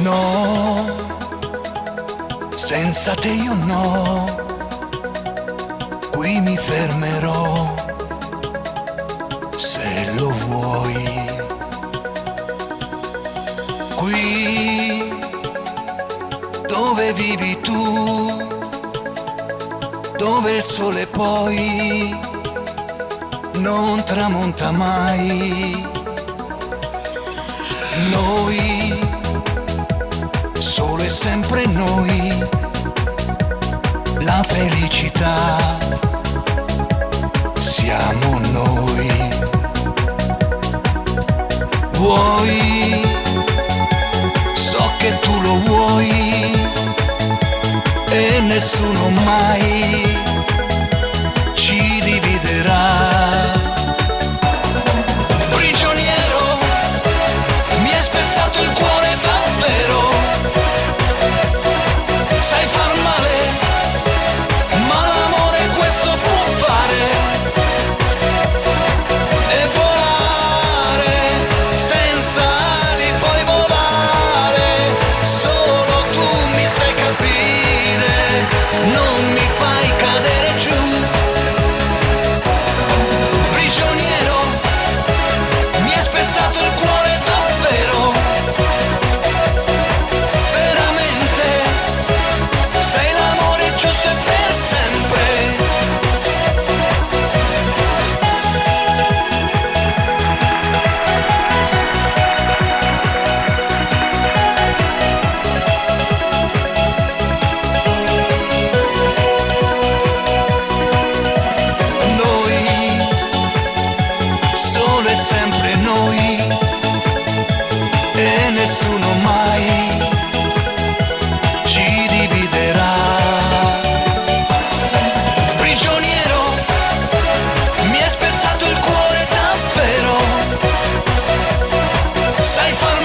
No, senza te io no, qui mi fermerò, se lo vuoi. Qui dove vivi tu, dove il sole poi non tramonta mai. Noi, solo e sempre noi, la felicità siamo noi. Vuoi, so che tu lo vuoi e nessuno mai ci dividerà. Il cuore davvero, sai far male, ma l'amore questo può fare, e volare senza ali, puoi volare, solo tu mi sai capire, non mi fai cadere giù. Prigioniero, mi hai spezzato il cuore davvero, sei l'amore giusto e per sempre. Noi, solo e sempre noi, e nessuno mai ci dividerà. Prigioniero, mi hai spezzato il cuore davvero, sai far